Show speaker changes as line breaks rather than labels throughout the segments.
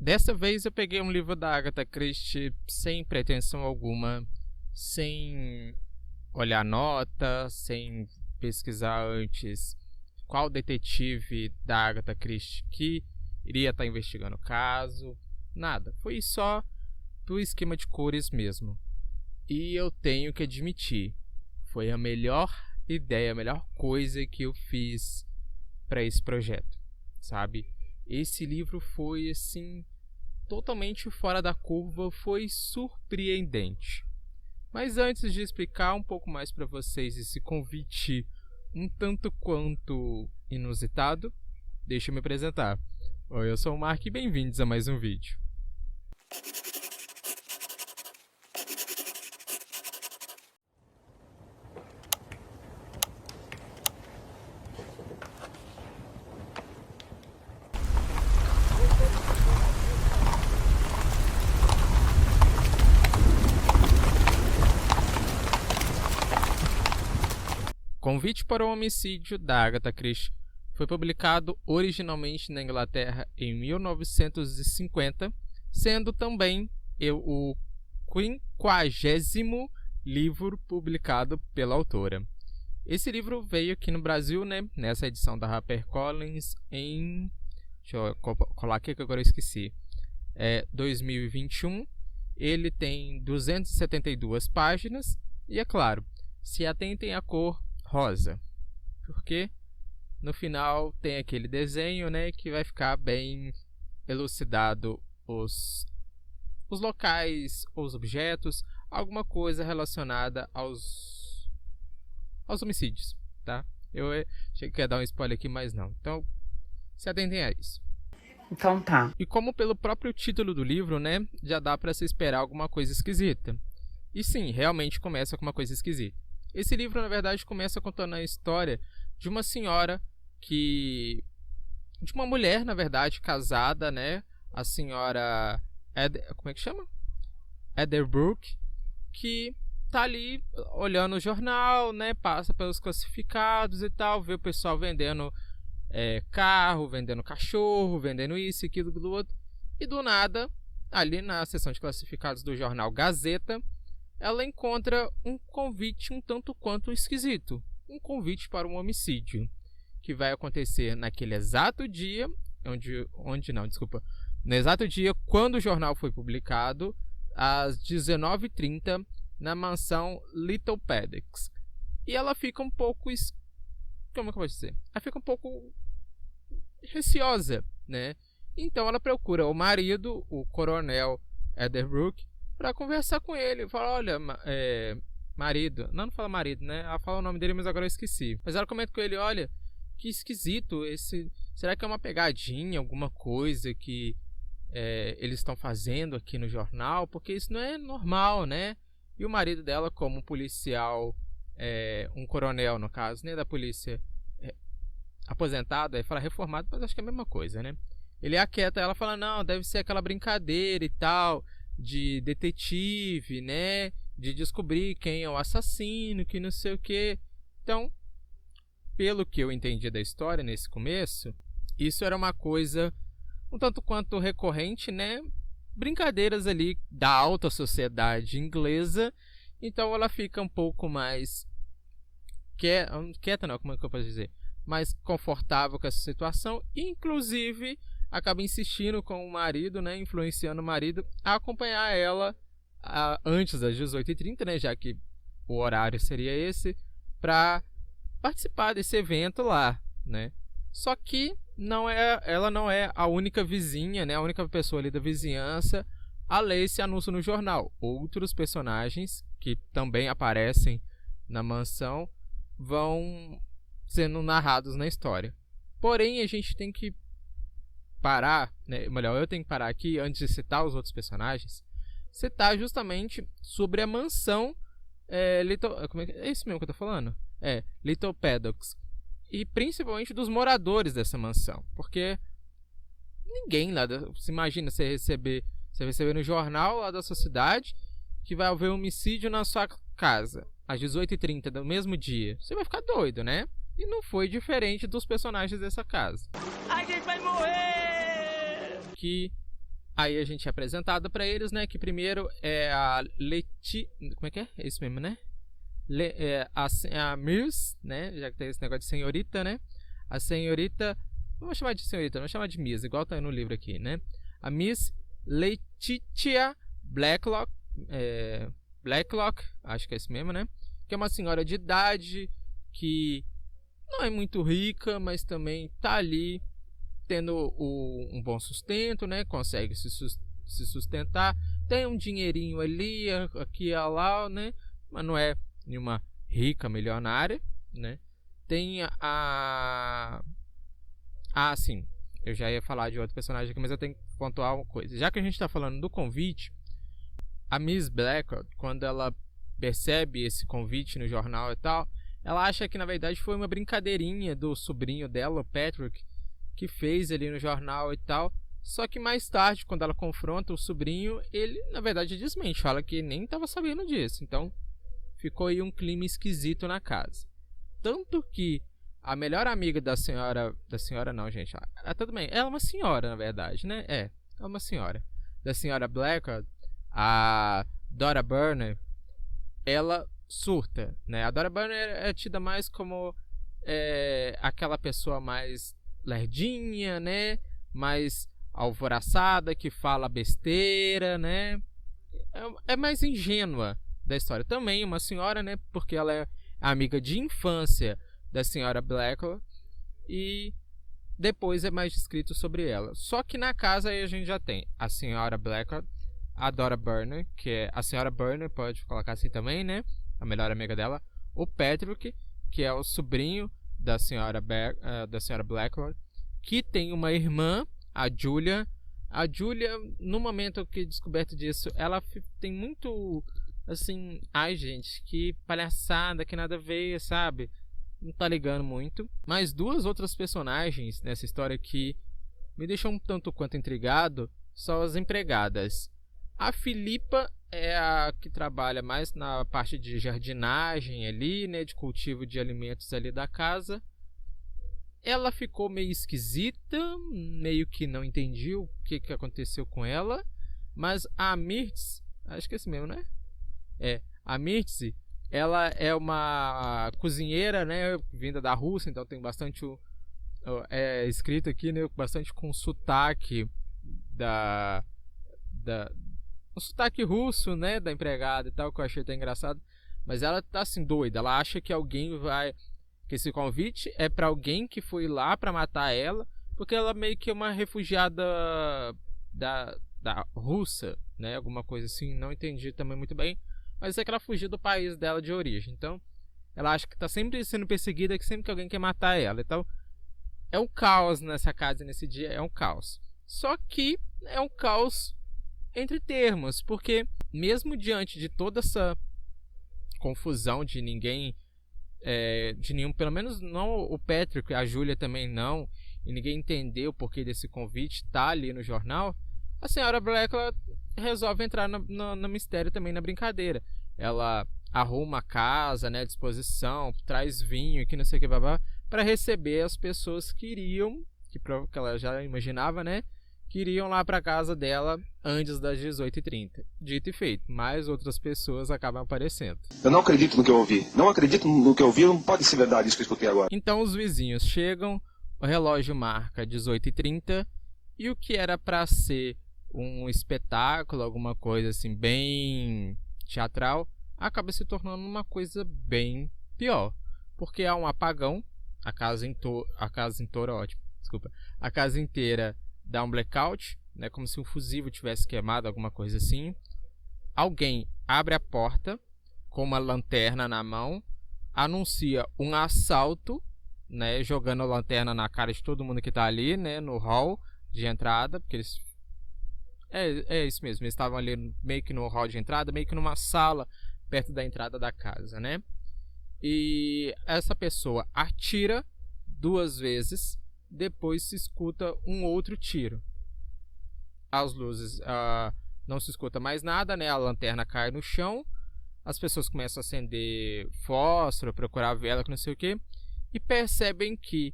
Dessa vez eu peguei um livro da Agatha Christie sem pretensão alguma, sem olhar nota, sem pesquisar antes qual detetive da Agatha Christie que iria estar investigando o caso, nada. Foi só do esquema de cores mesmo. E eu tenho que admitir, foi a melhor ideia, a melhor coisa que eu fiz para esse projeto, sabe? Esse livro foi assim totalmente fora da curva, foi surpreendente. Mas antes de explicar um pouco mais para vocês esse convite um tanto quanto inusitado, deixa eu me apresentar. Oi, eu sou o Mark e bem-vindos a mais um vídeo. Convite para o Homicídio da Agatha Christie foi publicado originalmente na Inglaterra em 1950, sendo também o 50º livro publicado pela autora. Esse livro veio aqui no Brasil, nessa edição da HarperCollins em... Deixa eu colar aqui que agora eu esqueci. 2021. Ele tem 272 páginas e, é claro, se atentem à cor rosa, porque no final tem aquele desenho, que vai ficar bem elucidado os locais, os objetos, alguma coisa relacionada aos homicídios, tá? Eu achei que ia dar um spoiler aqui, mas não. Então, se atentem a isso.
Então tá.
E como pelo próprio título do livro, já dá para se esperar alguma coisa esquisita. E sim, realmente começa com uma coisa esquisita. Esse livro, na verdade, começa contando a história de uma senhora de uma mulher, na verdade, casada, a senhora... como é que chama? Etherbrook, que tá ali olhando o jornal, passa pelos classificados e tal, vê o pessoal vendendo carro, vendendo cachorro, vendendo isso, aquilo, do outro. E do nada, ali na seção de classificados do jornal Gazeta, ela encontra um convite um tanto quanto esquisito. Um convite para um homicídio, que vai acontecer naquele exato dia, no exato dia quando o jornal foi publicado, às 19h30, na mansão Little Paddocks. E ela fica um pouco... Como é que eu posso dizer? Ela fica um pouco receosa, Então ela procura o marido, o coronel Etherbrook, para conversar com ele. Fala, olha, marido... Não fala marido, Ela fala o nome dele, mas agora eu esqueci. Mas ela comenta com ele, olha, que esquisito esse... Será que é uma pegadinha, alguma coisa que eles estão fazendo aqui no jornal? Porque isso não é normal, E o marido dela, como um policial, um coronel, no caso, da polícia aposentado, aí fala reformado, mas acho que é a mesma coisa, Ele aquieta ela, fala, não, deve ser aquela brincadeira e tal... de detetive, de descobrir quem é o assassino, que não sei o que. Então, pelo que eu entendi da história nesse começo, isso era uma coisa um tanto quanto recorrente, brincadeiras ali da alta sociedade inglesa. Então ela fica um pouco mais quieta não, como é que eu posso dizer? Mais confortável com essa situação, inclusive acaba insistindo com o marido, influenciando o marido a acompanhar ela antes das 18h30, já que o horário seria esse, para participar desse evento lá, Só que ela não é a única vizinha, a única pessoa ali da vizinhança a ler esse anúncio no jornal. Outros personagens que também aparecem na mansão vão sendo narrados na história. Porém, a gente tem que parar, melhor, eu tenho que parar aqui antes de citar os outros personagens, citar justamente sobre a mansão como é isso mesmo que eu tô falando? Little Paddocks, e principalmente dos moradores dessa mansão, porque ninguém lá, se imagina você receber no jornal lá da sua cidade que vai haver um homicídio na sua casa às 18h30 do mesmo dia, você vai ficar doido, E não foi diferente dos personagens dessa casa.
A gente vai morrer!
Que Aí a gente é apresentado para eles, né? Que primeiro é a Como é que é? É isso mesmo, né? A Mirs, né? Já que tem esse negócio de senhorita, né? A senhorita... Não vou chamar de senhorita, vou chamar de Miss, igual tá no livro aqui, né? A Miss Letitia Blacklock, acho que é isso mesmo, né? Que é uma senhora de idade que não é muito rica, mas também tá ali tendo um bom sustento, né? Consegue se sustentar, tem um dinheirinho ali, aqui e lá, né? Mas não é nenhuma rica milionária, né? Tem sim, eu já ia falar de outro personagem aqui, mas eu tenho que pontuar uma coisa. Já que a gente está falando do convite, a Miss Blackwood, quando ela percebe esse convite no jornal e tal, ela acha que na verdade foi uma brincadeirinha do sobrinho dela, o Patrick, que fez ali no jornal e tal. Só que mais tarde, quando ela confronta o sobrinho, ele na verdade desmente, fala que nem estava sabendo disso. Então ficou aí um clima esquisito na casa. Tanto que a melhor amiga da senhora não, gente, tudo bem, ela é uma senhora na verdade, né? É uma senhora. Da senhora Blackwood, a Dora Burner, ela surta, né? A Dora Burner é tida mais como aquela pessoa mais lerdinha, né? Mais alvoroçada, que fala besteira, né? É mais ingênua da história. Também uma senhora, né? Porque ela é amiga de infância da senhora Blackwood e depois é mais escrito sobre ela. Só que na casa aí a gente já tem a senhora Blackwood, a Dora Burner, que é a senhora Burner, pode colocar assim também, né? A melhor amiga dela, o Patrick, que é o sobrinho da senhora Blackwood, que tem uma irmã, a Julia. A Julia, no momento que descoberto disso, ela tem muito assim, ai gente, que palhaçada, que nada a ver, sabe? Não tá ligando muito. Mas duas outras personagens nessa história que me deixam um tanto quanto intrigado são as empregadas. A Filipa é a que trabalha mais na parte de jardinagem ali, né, de cultivo de alimentos ali da casa. Ela ficou meio esquisita, meio que não entendi o que aconteceu com ela. Mas a Mirtz, acho que é esse mesmo, né? A Mirtz, ela é uma cozinheira, né, vinda da Rússia, então tem bastante escrito aqui, né, bastante com sotaque um sotaque russo, né, da empregada e tal, que eu achei até engraçado. Mas ela tá assim doida, ela acha que que esse convite é para alguém que foi lá para matar ela, porque ela meio que é uma refugiada da Rússia, né, alguma coisa assim, não entendi também muito bem. Mas é que ela fugiu do país dela de origem. Então, ela acha que tá sempre sendo perseguida, que sempre que alguém quer matar ela. Então, é um caos nessa casa nesse dia, é um caos. Só que é um caos entre termos, porque mesmo diante de toda essa confusão de ninguém, de nenhum, pelo menos não o Patrick, a Julia também não, e ninguém entendeu o porquê desse convite, tá ali no jornal, a senhora Blackwood resolve entrar no mistério também, na brincadeira. Ela arruma a casa, né, à disposição, traz vinho e que não sei o que, para receber as pessoas que ela já imaginava, né, que iriam lá para casa dela antes das 18h30. Dito e feito, mais outras pessoas acabam aparecendo.
Eu não acredito no que eu ouvi. Não acredito no que eu ouvi, não pode ser verdade isso que eu escutei agora.
Então os vizinhos chegam, o relógio marca 18h30 e o que era para ser um espetáculo, alguma coisa assim bem teatral, acaba se tornando uma coisa bem pior, porque há um apagão, a casa inteira dá um blackout, né, como se um fusível tivesse queimado, alguma coisa assim. Alguém abre a porta com uma lanterna na mão, anuncia um assalto, né, jogando a lanterna na cara de todo mundo que tá ali, né, no hall de entrada, porque eles isso mesmo, eles estavam ali meio que no hall de entrada, meio que numa sala perto da entrada da casa, né? E essa pessoa atira 2 vezes, depois se escuta um outro tiro. As luzes, não se escuta mais nada, né? A lanterna cai no chão, as pessoas começam a acender fósforo, procurar vela, que não sei o que, e percebem que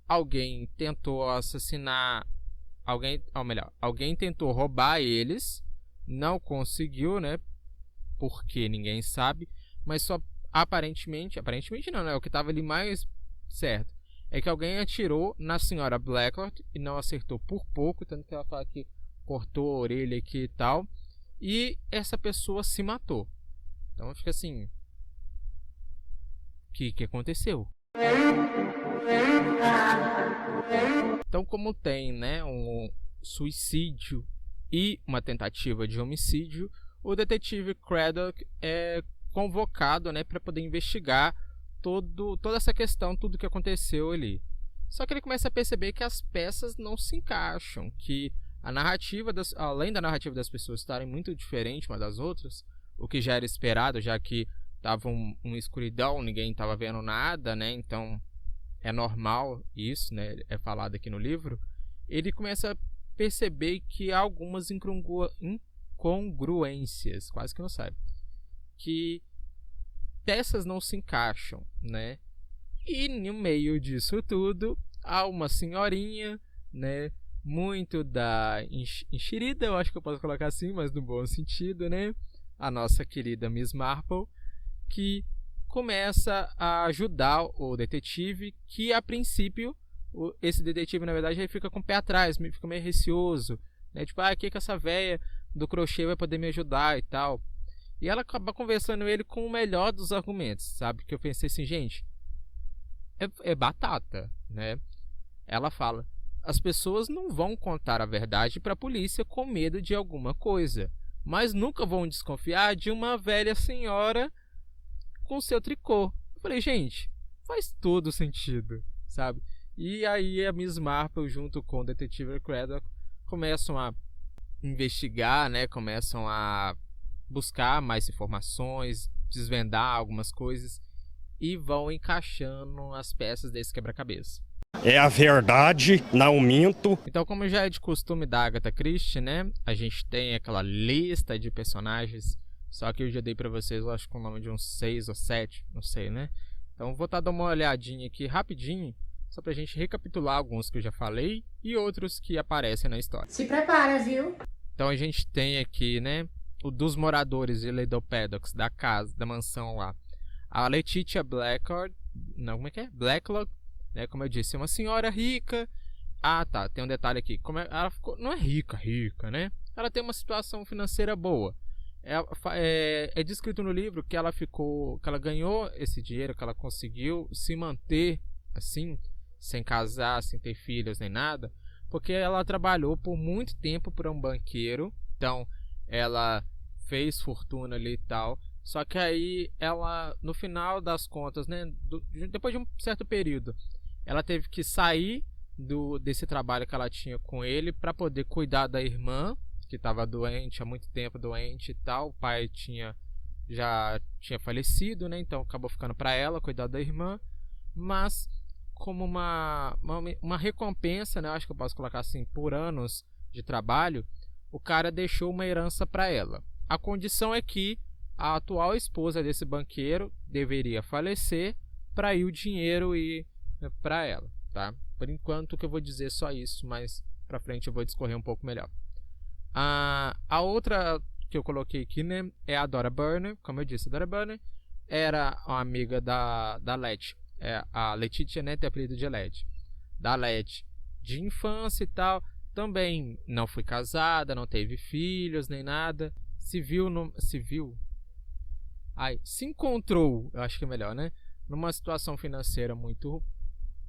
alguém tentou assassinar alguém tentou roubar eles, não conseguiu, né? Porque ninguém sabe, mas só aparentemente não, né? O que estava ali mais certo é que alguém atirou na senhora Blacklock e não acertou por pouco, tanto que ela fala que cortou a orelha aqui e tal, e essa pessoa se matou. Então fica assim, o que aconteceu? Então, como tem, né, um suicídio e uma tentativa de homicídio, o detetive Craddock é convocado, né, para poder investigar toda essa questão, tudo que aconteceu ali. Só que ele começa a perceber que as peças não se encaixam, que a narrativa, além da narrativa das pessoas estarem muito diferente uma das outras, o que já era esperado, já que estava uma escuridão, ninguém estava vendo nada, né? Então é normal isso, né? É falado aqui no livro. Ele começa a perceber que há algumas incongruências, quase que não sabe, que peças não se encaixam, né? E no meio disso tudo há uma senhorinha, né? Muito da enxerida, eu acho que eu posso colocar assim, mas no bom sentido, né? A nossa querida Miss Marple, que começa a ajudar o detetive, que a princípio, esse detetive na verdade ele fica com o pé atrás, fica meio receoso, né? Tipo, que essa véia do crochê vai poder me ajudar e tal. E ela acaba conversando ele com o melhor dos argumentos, sabe? Que eu pensei assim, gente, é batata, né? Ela fala, as pessoas não vão contar a verdade para a polícia com medo de alguma coisa, mas nunca vão desconfiar de uma velha senhora com seu tricô. Eu falei, gente, faz todo sentido, sabe? E aí a Miss Marple junto com o detetive Craddock começam a investigar, né? Começam a buscar mais informações, desvendar algumas coisas e vão encaixando as peças desse quebra-cabeça.
É a verdade, não minto.
Então, como já é de costume da Agatha Christie, né? A gente tem aquela lista de personagens. Só que eu já dei pra vocês, eu acho que o nome de uns 6 ou 7, não sei, né? Então vou estar dando uma olhadinha aqui rapidinho, só pra gente recapitular alguns que eu já falei e outros que aparecem na história.
Se prepara, viu?
Então a gente tem aqui, né, o dos moradores de Little Paddocks, da casa, da mansão lá. A Letitia Blacklock, não, como é que é? Blacklock, né, como eu disse, é uma senhora rica. Ah, tá, tem um detalhe aqui. Ela ficou, não é rica, né? Ela tem uma situação financeira boa. É descrito no livro que ela ganhou esse dinheiro, que ela conseguiu se manter assim, sem casar, sem ter filhos nem nada, porque ela trabalhou por muito tempo para um banqueiro. Então ela fez fortuna ali e tal. Só que aí ela, no final das contas, né, depois de um certo período, ela teve que sair desse trabalho que ela tinha com ele para poder cuidar da irmã, que estava doente, há muito tempo doente e tal. O pai já tinha falecido, né? Então acabou ficando para ela cuidar da irmã. Mas como uma recompensa, né? Acho que eu posso colocar assim, por anos de trabalho, o cara deixou uma herança para ela. A condição é que a atual esposa desse banqueiro deveria falecer para ir o dinheiro ir para ela, tá? Por enquanto que eu vou dizer só isso, mas para frente eu vou discorrer um pouco melhor. A outra que eu coloquei aqui, né, é a Dora Burner. Como eu disse, a Dora Burner era uma amiga da Letty. A Letitia, né, tem apelido de Letty. Da Letty de infância e tal. Também não foi casada, não teve filhos nem nada. Se encontrou, eu acho que é melhor, né, numa situação financeira muito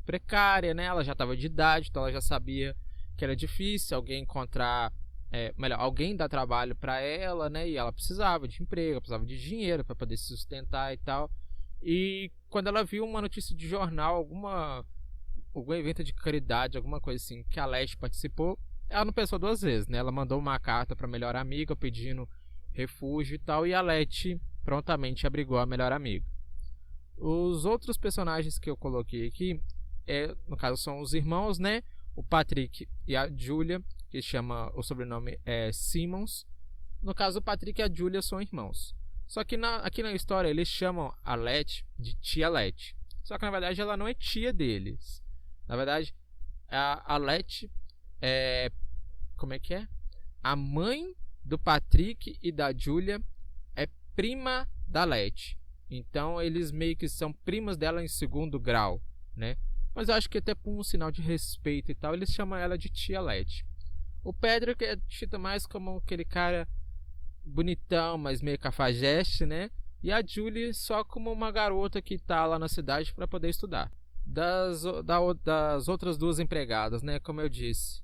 precária, né? Ela já estava de idade, então ela já sabia que era difícil alguém encontrar, alguém dar trabalho para ela, né? E ela precisava de emprego, precisava de dinheiro para poder se sustentar e tal. E quando ela viu uma notícia de jornal, algum evento de caridade, alguma coisa assim, que a Letty participou, ela não pensou duas vezes, né? Ela mandou uma carta para a melhor amiga pedindo refúgio e tal, e a Letty prontamente abrigou a melhor amiga. Os outros personagens que eu coloquei aqui, no caso são os irmãos, né? O Patrick e a Julia, que chama, o sobrenome é Simmons. No caso, o Patrick e a Julia são irmãos. Só que aqui na história eles chamam a Letty de tia Letty. Só que na verdade ela não é tia deles. Na verdade, a Letty como é que é? A mãe do Patrick e da Julia é prima da Letty. Então eles meio que são primas dela em segundo grau, né? Mas eu acho que até por um sinal de respeito e tal, eles chamam ela de tia Letty. O Pedro que é tido mais como aquele cara bonitão, mas meio cafajeste, né? E a Julie só como uma garota que tá lá na cidade para poder estudar. Das outras duas empregadas, né? Como eu disse,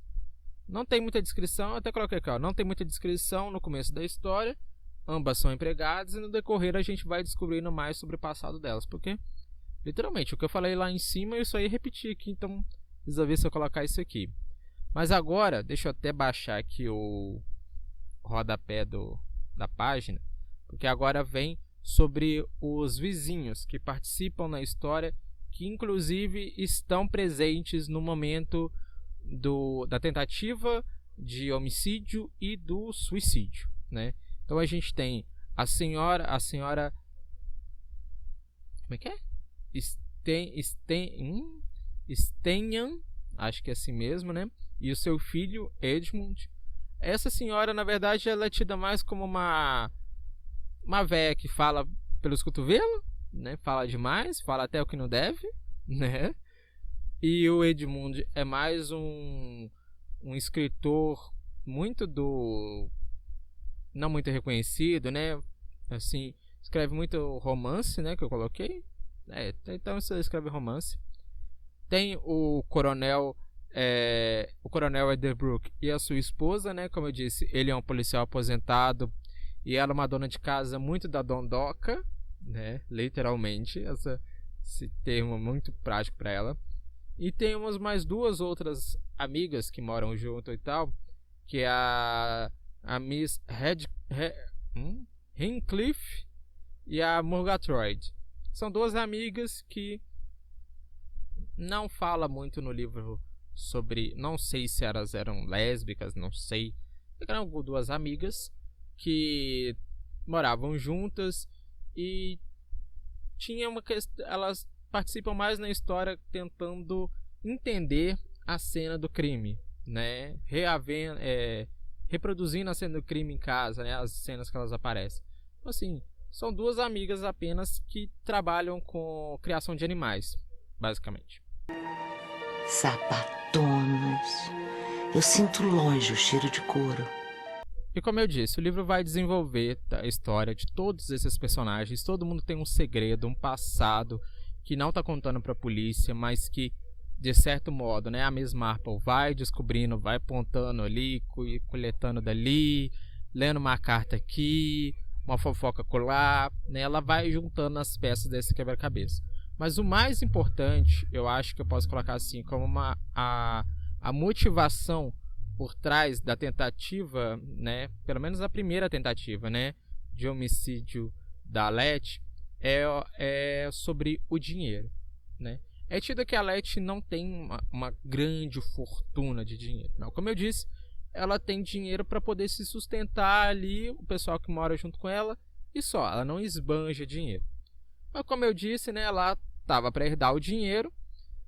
não tem muita descrição, até coloquei aqui, ó, não tem muita descrição no começo da história. Ambas são empregadas e no decorrer a gente vai descobrindo mais sobre o passado delas, porque literalmente o que eu falei lá em cima eu só ia repetir aqui, então resolvi se eu colocar isso aqui. Mas agora, deixa eu até baixar aqui o rodapé da página, porque agora vem sobre os vizinhos que participam na história, que inclusive estão presentes no momento da tentativa de homicídio e do suicídio, né? Então a gente tem a senhora, como é que é? Stenyan, acho que é assim mesmo, né? E o seu filho Edmund. Essa senhora, na verdade, ela é tida mais como uma véia que fala pelos cotovelos, né? Fala demais, fala até o que não deve, né? E o Edmund é mais um escritor não muito reconhecido, né? Assim, escreve muito romance, né? Que eu coloquei. Então você escreve romance. Tem o coronel Ederbrook e a sua esposa, né? Como eu disse, ele é um policial aposentado e ela é uma dona de casa muito da dondoca, né? Literalmente, esse termo é muito prático para ela. E tem mais duas outras amigas que moram junto e tal, que é a Miss Hincliffe e a Murgatroyd. São duas amigas que não fala muito no livro sobre, não sei se elas eram lésbicas, não sei. Eram duas amigas que moravam juntas e tinha uma questão, elas participam mais na história tentando entender a cena do crime, né? Reproduzindo a cena do crime em casa, né? As cenas que elas aparecem. Então, assim, são duas amigas apenas que trabalham com criação de animais, basicamente.
Sapatonos. Eu sinto longe o cheiro de couro.
E como eu disse, o livro vai desenvolver a história de todos esses personagens. Todo mundo tem um segredo, um passado que não está contando para a polícia, mas que, de certo modo, né, a Miss Marple vai descobrindo, vai apontando ali, coletando dali, lendo uma carta aqui, uma fofoca colar, né, ela vai juntando as peças desse quebra-cabeça. Mas o mais importante, eu acho que eu posso colocar assim, como a motivação por trás da tentativa, né, pelo menos a primeira tentativa, né, de homicídio da Letty, é sobre o dinheiro, né? É tido que a Letty não tem uma grande fortuna de dinheiro. Não, como eu disse, ela tem dinheiro para poder se sustentar ali, o pessoal que mora junto com ela, e só, ela não esbanja dinheiro. Mas como eu disse, né, ela estava para herdar o dinheiro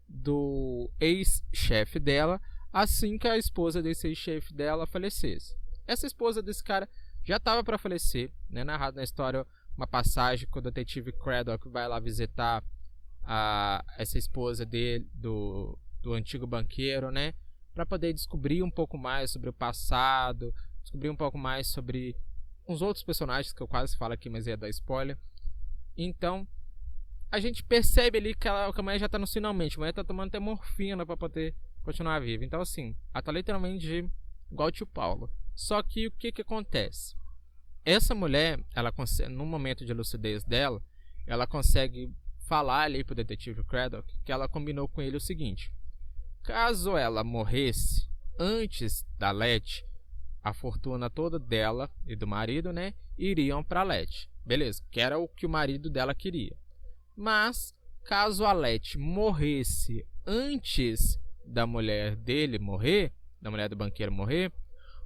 do ex-chefe dela assim que a esposa desse ex-chefe dela falecesse. Essa esposa desse cara já estava para falecer, né? Narrado na história uma passagem quando o detetive Craddock vai lá visitar essa esposa dele, do antigo banqueiro, né? Para poder descobrir um pouco mais sobre o passado, descobrir um pouco mais sobre uns outros personagens que eu quase falo aqui, mas ia dar spoiler. Então, a gente percebe ali que a mulher já tá no finalmente, a mulher tá tomando até morfina para poder continuar viva. Então, assim, ela tá literalmente igual o tio Paulo. Só que o que acontece? Essa mulher, ela consegue, no momento de lucidez dela, ela consegue falar ali pro detetive Craddock que ela combinou com ele o seguinte: caso ela morresse antes da Letty, a fortuna toda dela e do marido, né, iriam para Letty. Beleza, que era o que o marido dela queria. Mas caso a Letty morresse antes da mulher dele morrer, da mulher do banqueiro morrer,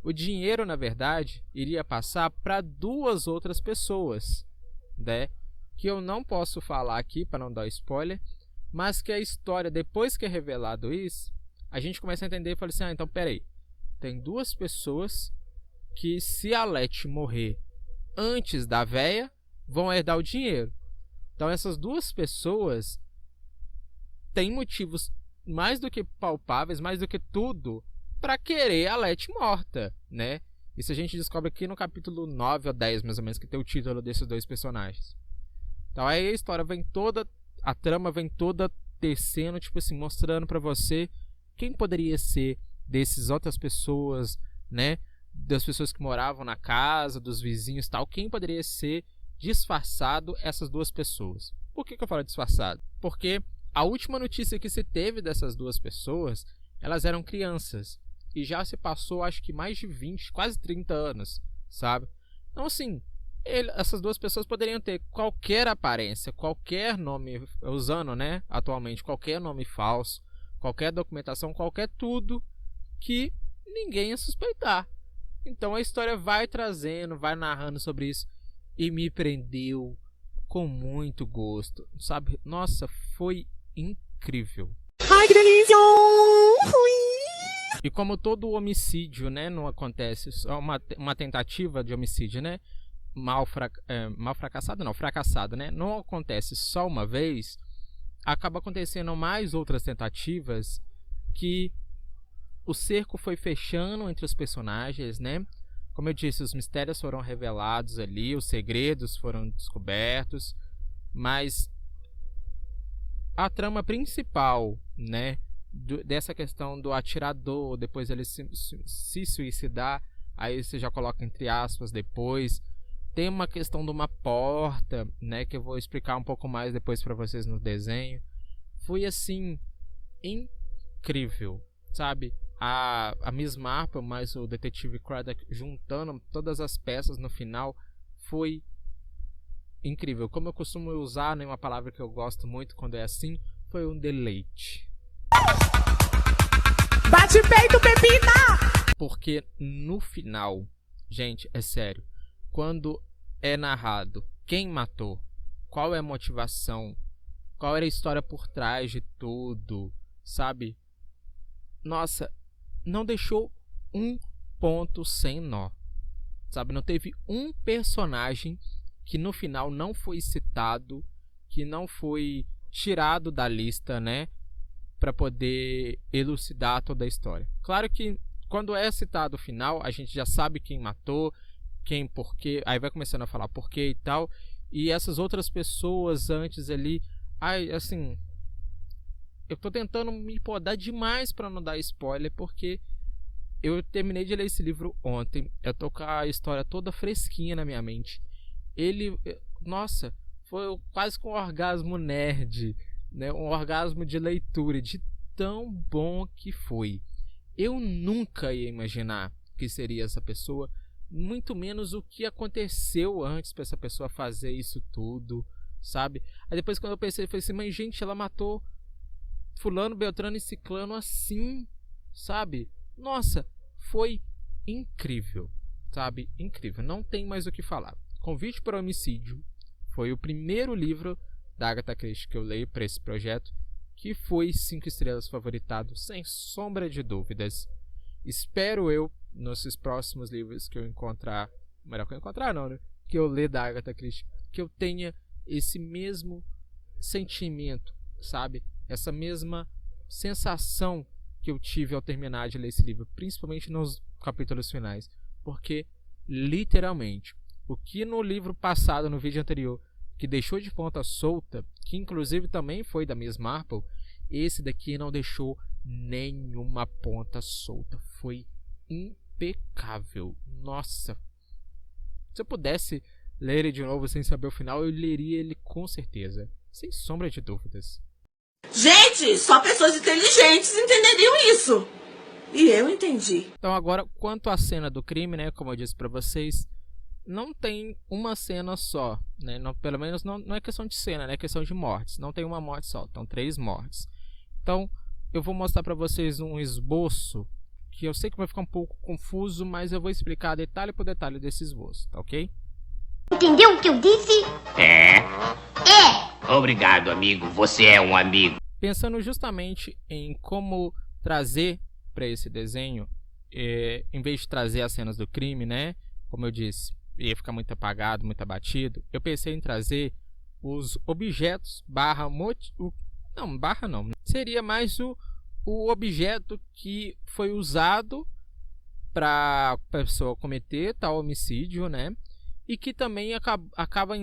o dinheiro, na verdade, iria passar para duas outras pessoas, né? Que eu não posso falar aqui para não dar spoiler, mas que a história, depois que é revelado isso, a gente começa a entender e fala assim: então peraí, tem duas pessoas que, se a Letty morrer antes da véia, vão herdar o dinheiro. Então essas duas pessoas têm motivos mais do que palpáveis, mais do que tudo, para querer a Letty morta, né? Isso a gente descobre aqui no capítulo 9 ou 10, mais ou menos, que tem o título desses dois personagens. Então aí a história vem toda, a trama vem toda descendo, tipo assim, mostrando para você quem poderia ser dessas outras pessoas, né? Das pessoas que moravam na casa, dos vizinhos e tal, quem poderia ser disfarçado essas duas pessoas. Por que eu falo disfarçado? Porque a última notícia que se teve dessas duas pessoas, elas eram crianças. E já se passou, acho que mais de 20, quase 30 anos, sabe? Então, assim, essas duas pessoas poderiam ter qualquer aparência, qualquer nome, usando, né, atualmente, qualquer nome falso, qualquer documentação, qualquer tudo que ninguém ia suspeitar. Então a história vai trazendo, vai narrando sobre isso e me prendeu com muito gosto, sabe? Nossa, foi incrível.
Ai, que delícia!
E como todo homicídio, né, não acontece só uma tentativa de homicídio, né, fracassado, né, não acontece só uma vez, acaba acontecendo mais outras tentativas que o cerco foi fechando entre os personagens, né? Como eu disse, os mistérios foram revelados ali, os segredos foram descobertos, mas a trama principal, né, dessa questão do atirador, depois ele se suicidar, aí você já coloca entre aspas depois. Tem uma questão de uma porta, né, que eu vou explicar um pouco mais depois para vocês no desenho. Foi assim incrível, sabe? A Miss Marple mais o detetive Craddock juntando todas as peças no final foi incrível. Como eu costumo usar, né, uma palavra que eu gosto muito quando é assim, foi um deleite.
Bate peito, Pepita!
Porque no final, gente, é sério, quando é narrado quem matou, qual é a motivação, qual era a história por trás de tudo, sabe? Nossa, não deixou um ponto sem nó, sabe? Não teve um personagem que no final não foi citado, que não foi tirado da lista, né, para poder elucidar toda a história. Claro que quando é citado o final, a gente já sabe quem matou, quem, porquê, aí vai começando a falar porquê e tal, e essas outras pessoas antes ali, ai, assim, eu tô tentando me podar demais para não dar spoiler, porque eu terminei de ler esse livro ontem, eu tô com a história toda fresquinha na minha mente. Ele, nossa, foi quase com um orgasmo nerd, né? Um orgasmo de leitura, de tão bom que foi. Eu nunca ia imaginar que seria essa pessoa, muito menos o que aconteceu antes para essa pessoa fazer isso tudo, sabe? Aí depois quando eu pensei, eu falei assim, mas gente, ela matou fulano, beltrano e ciclano assim, sabe? Nossa, foi incrível, sabe? Incrível, não tem mais o que falar. Convite para o Homicídio foi o primeiro livro da Agatha Christie que eu leio para esse projeto, que foi 5 estrelas favoritado, sem sombra de dúvidas. Espero eu, nesses próximos livros que eu encontrar, melhor que eu encontrar não, né? Que eu ler da Agatha Christie, que eu tenha esse mesmo sentimento, sabe? Essa mesma sensação que eu tive ao terminar de ler esse livro, principalmente nos capítulos finais, porque literalmente o que no livro passado, no vídeo anterior, que deixou de ponta solta, que inclusive também foi da Miss Marple, esse daqui não deixou nenhuma ponta solta, foi impecável. Nossa, se eu pudesse ler ele de novo sem saber o final, eu leria ele com certeza, sem sombra de dúvidas.
Gente, só pessoas inteligentes entenderiam isso. E eu entendi.
Então agora, quanto à cena do crime, né, como eu disse pra vocês, não tem uma cena só, né? Não, pelo menos não é questão de cena, né? É questão de mortes. Não tem uma morte só, então 3 mortes. Então eu vou mostrar pra vocês um esboço que eu sei que vai ficar um pouco confuso, mas eu vou explicar detalhe por detalhe desse esboço, tá ok?
Entendeu o que eu disse?
É. Obrigado, amigo. Você é um amigo.
Pensando justamente em como trazer para esse desenho em vez de trazer as cenas do crime, né? Como eu disse, ia ficar muito apagado, muito abatido. Eu pensei em trazer os objetos não. Seria mais o objeto que foi usado para a pessoa cometer tal homicídio, né? E que também acaba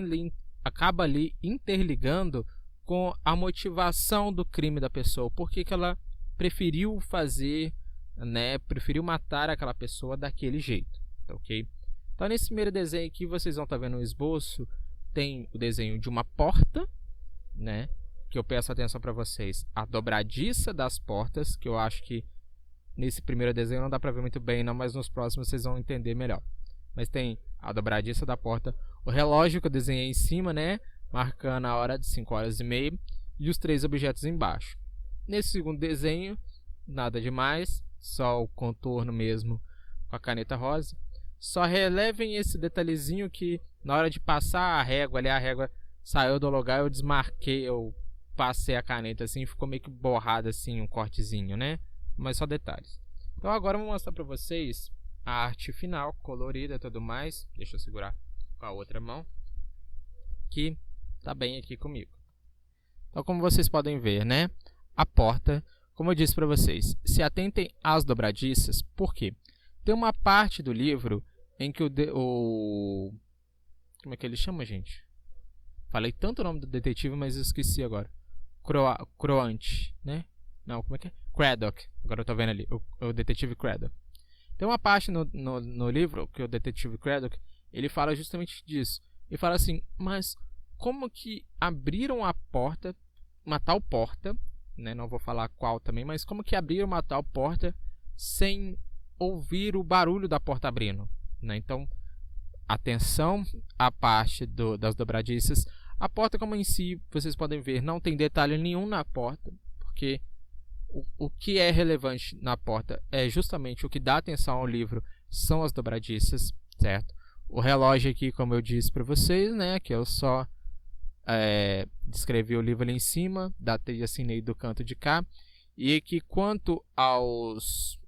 ali interligando com a motivação do crime da pessoa. Por que ela preferiu fazer, né? Preferiu matar aquela pessoa daquele jeito, ok? Então, nesse primeiro desenho aqui, vocês vão estar vendo o esboço. Tem o desenho de uma porta, né? Que eu peço atenção para vocês. A dobradiça das portas, que eu acho que nesse primeiro desenho não dá para ver muito bem, não, mas nos próximos vocês vão entender melhor. Mas tem a dobradiça da porta, o relógio que eu desenhei em cima, né? Marcando a hora de 5h30 e os 3 objetos embaixo. Nesse segundo desenho, nada demais, só o contorno mesmo com a caneta rosa. Só relevem esse detalhezinho que na hora de passar a régua, ali a régua saiu do lugar, eu desmarquei, eu passei a caneta assim, ficou meio que borrado assim, um cortezinho, né? Mas só detalhes. Então agora eu vou mostrar pra vocês a arte final, colorida e tudo mais. Deixa eu segurar com a outra mão, que tá bem aqui comigo. Então, como vocês podem ver, né? A porta, como eu disse pra vocês, se atentem às dobradiças. Por quê? Tem uma parte do livro em que como é que ele chama, gente? Falei tanto o nome do detetive, mas eu esqueci agora. Croante, né? Não, como é que é? Craddock. Agora eu tô vendo ali, o detetive Craddock. Tem uma parte no livro que o detetive Craddock, ele fala justamente disso. Ele fala assim, mas como que abriram a porta, uma tal porta, né? Não vou falar qual também, mas como que abriram uma tal porta sem ouvir o barulho da porta abrindo, né? Então, atenção à parte das dobradiças. A porta, como em si, vocês podem ver, não tem detalhe nenhum na porta, porque o que é relevante na porta é justamente o que dá atenção ao livro, são as dobradiças, certo? O relógio aqui, como eu disse para vocês, né, que eu só descrevi o livro ali em cima, datei e assinei do canto de cá, e que quanto aos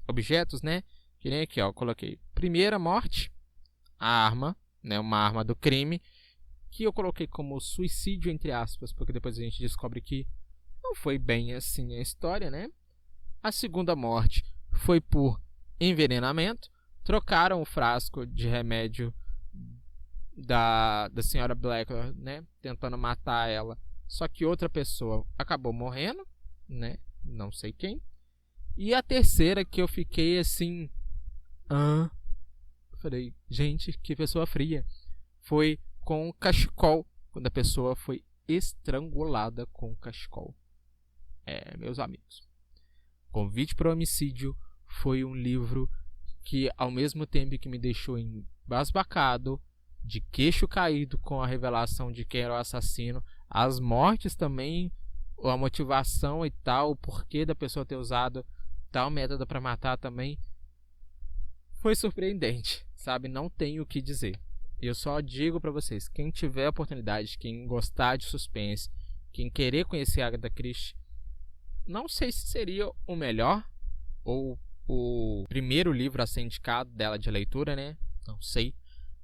objetos, né, que nem aqui, ó, eu coloquei primeira morte, a arma, né, uma arma do crime, que eu coloquei como suicídio entre aspas, porque depois a gente descobre que não foi bem assim a história, né? A segunda morte foi por envenenamento. Trocaram o frasco de remédio da senhora Blackler, né? Tentando matar ela. Só que outra pessoa acabou morrendo, né? Não sei quem. E a terceira que eu fiquei assim... Falei, gente, que pessoa fria. Foi com cachecol. Quando a pessoa foi estrangulada com cachecol. Meus amigos, Convite para o Homicídio foi um livro que, ao mesmo tempo que me deixou embasbacado, de queixo caído com a revelação de quem era o assassino, as mortes também, a motivação e tal, o porquê da pessoa ter usado tal método para matar também, foi surpreendente, sabe? Não tenho o que dizer. Eu só digo para vocês, quem tiver a oportunidade, quem gostar de suspense, quem querer conhecer a Agatha Christie, não sei se seria o melhor ou o primeiro livro a ser indicado dela de leitura, né? Não sei.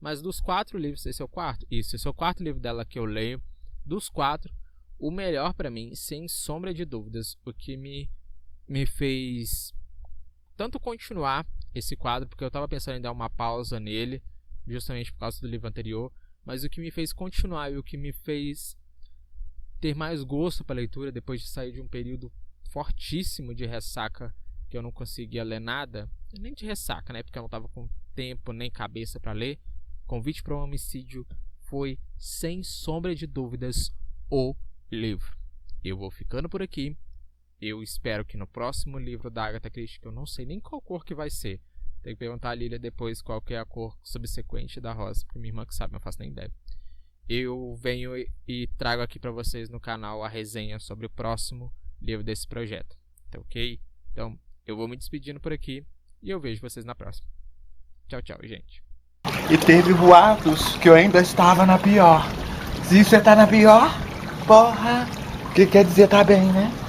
Mas dos 4 livros, esse é o quarto? Isso, esse é o 4º livro dela que eu leio. Dos 4, o melhor para mim, sem sombra de dúvidas, o que me fez tanto continuar esse quadro, porque eu estava pensando em dar uma pausa nele, justamente por causa do livro anterior, mas o que me fez continuar e o que me fez ter mais gosto para leitura depois de sair de um período fortíssimo de ressaca, que eu não conseguia ler nada, nem de ressaca, né, porque eu não estava com tempo nem cabeça para ler. Convite para um Homicídio foi, sem sombra de dúvidas, o livro. Eu vou ficando por aqui. Eu espero que no próximo livro da Agatha Christie, que eu não sei nem qual cor que vai ser, tem que perguntar a Lilia depois qual que é a cor subsequente da rosa, porque minha irmã que sabe, não faço nem ideia. Eu venho e trago aqui para vocês no canal a resenha sobre o próximo livro desse projeto, tá ok? Então, eu vou me despedindo por aqui e eu vejo vocês na próxima. Tchau, tchau, gente.
E teve boatos que eu ainda estava na pior. Se você tá na pior, porra, o que quer dizer tá bem, né?